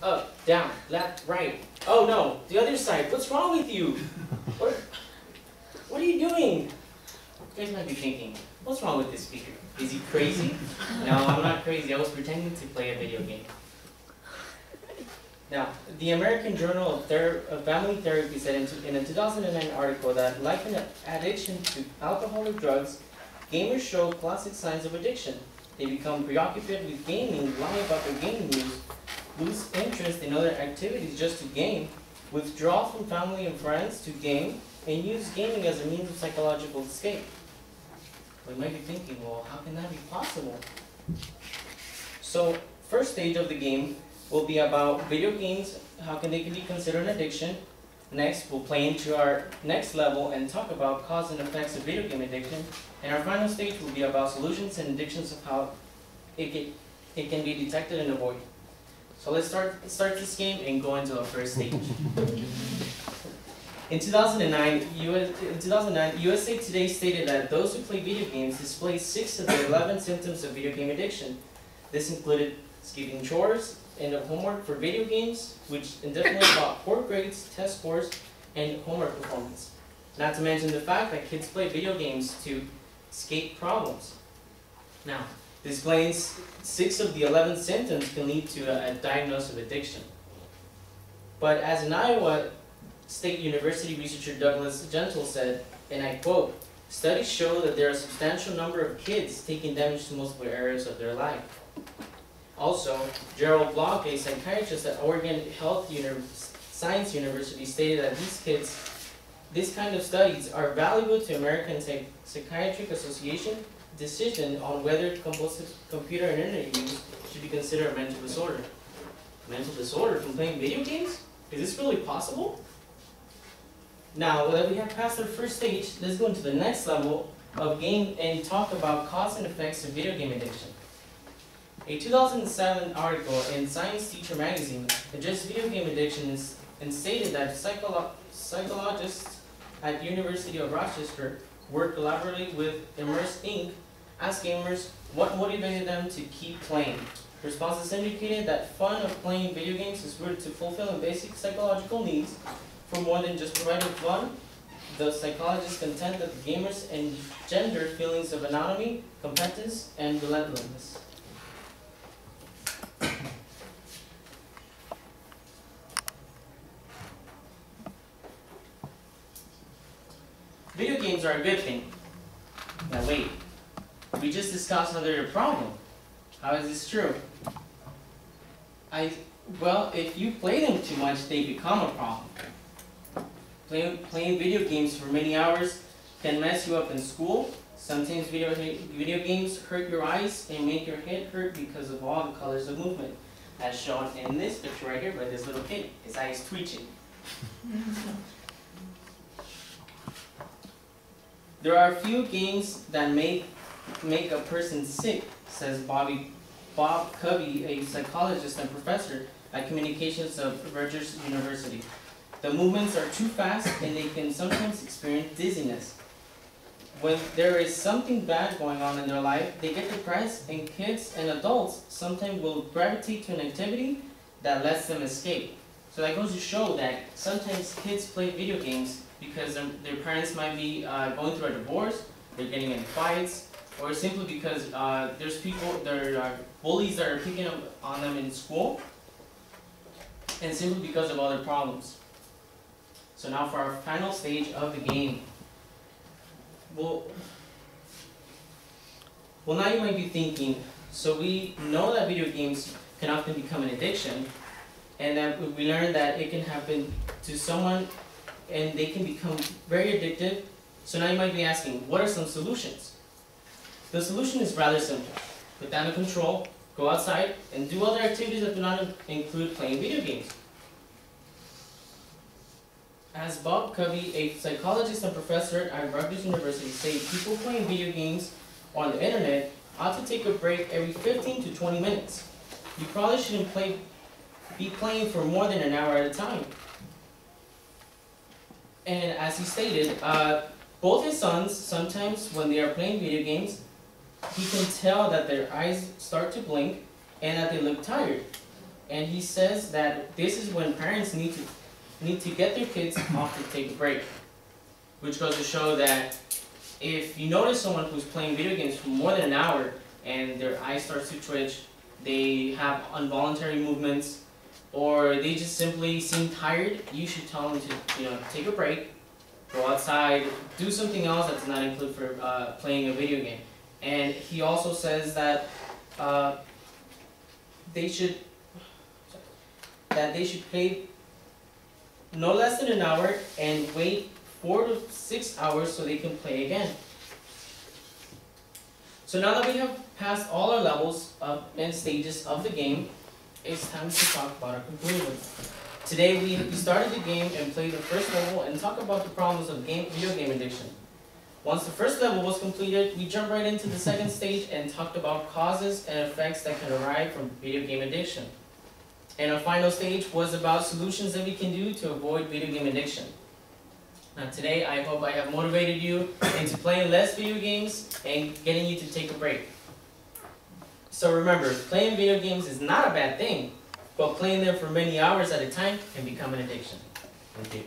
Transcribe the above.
Up, down, left, right. Oh no, the other side. What's wrong with you? What are you doing? You guys might be thinking, what's wrong with this speaker? Is he crazy? No, I'm not crazy. I was pretending to play a video game. Now, the American Journal of Family Therapy said in a 2009 article that, like an addiction to alcohol or drugs, gamers show classic signs of addiction. They become preoccupied with gaming, lie about their gaming news, lose interest in other activities just to game, withdraw from family and friends to game, and use gaming as a means of psychological escape. We might be thinking, well, how can that be possible? So, first stage of the game will be about video games, how can they be considered an addiction. Next, we'll play into our next level and talk about cause and effects of video game addiction. And our final stage will be about solutions and addictions of how it can be detected and avoided. So let's start this game and go into our first stage. In 2009, USA Today stated that those who play video games display 6 of the 11 symptoms of video game addiction. This included skipping chores and homework for video games, which indefinitely about poor grades, test scores, and homework performance. Not to mention the fact that kids play video games to escape problems. Now, displaying 6 of the 11 symptoms can lead to a diagnosis of addiction. But as an Iowa State University researcher Douglas Gentle said, and I quote, "Studies show that there are a substantial number of kids taking damage to multiple areas of their life." Also, Gerald Block, a psychiatrist at Oregon Health Science University, stated that this kind of studies are valuable to American Psychiatric Association decision on whether compulsive computer and internet use should be considered a mental disorder. Mental disorder from playing video games? Is this really possible? Now that we have passed our first stage, let's go into the next level of game and talk about cause and effects of video game addiction. A 2007 article in Science Teacher magazine addressed video game addiction and stated that psychologists at University of Rochester worked collaboratively with Immerse Inc. asked gamers what motivated them to keep playing. Responses indicated that fun of playing video games is rooted to fulfilling basic psychological needs. For more than just providing fun, the psychologists contend that the gamers engender feelings of autonomy, competence, and relentlessness. Video games are a good thing. Now wait, we just discussed how they're a problem. How is this true? Well, if you play them too much, they become a problem. Playing video games for many hours can mess you up in school. Sometimes video games hurt your eyes and make your head hurt because of all the colors of movement, as shown in this picture right here by this little kid. His eye is twitching. There are a few games that make a person sick, says Bob Covey, a psychologist and professor at communications of Rutgers University. The movements are too fast and they can sometimes experience dizziness. When there is something bad going on in their life, they get depressed, and kids and adults sometimes will gravitate to an activity that lets them escape. So that goes to show that sometimes kids play video games because their parents might be going through a divorce, they're getting in fights, or simply because there are bullies that are picking up on them in school, and simply because of other problems. So now for our final stage of the game. Well, now you might be thinking, so we know that video games can often become an addiction, and that we learned that it can happen to someone and they can become very addictive. So now you might be asking, what are some solutions? The solution is rather simple. Put down the control, go outside, and do other activities that do not include playing video games. As Bob Covey, a psychologist and professor at Rutgers University, said, people playing video games on the internet ought to take a break every 15 to 20 minutes. You probably shouldn't be playing for more than an hour at a time. And as he stated, both his sons, sometimes when they are playing video games, he can tell that their eyes start to blink and that they look tired. and he says that this is when parents need to get their kids off to take a break, which goes to show that if you notice someone who's playing video games for more than an hour and their eyes start to twitch, they have involuntary movements, or they just simply seem tired, you should tell them to take a break, go outside, do something else that does not include for playing a video game. And he also says that they should play no less than an hour and wait 4 to 6 hours so they can play again. So now that we have passed all our levels and stages of the game, it's time to talk about our conclusion. Today we started the game and played the first level and talked about the problems of video game addiction. Once the first level was completed, we jumped right into the second stage and talked about causes and effects that can arise from video game addiction. And our final stage was about solutions that we can do to avoid video game addiction. Now today, I hope I have motivated you into playing less video games and getting you to take a break. So remember, playing video games is not a bad thing, but playing them for many hours at a time can become an addiction. Thank you.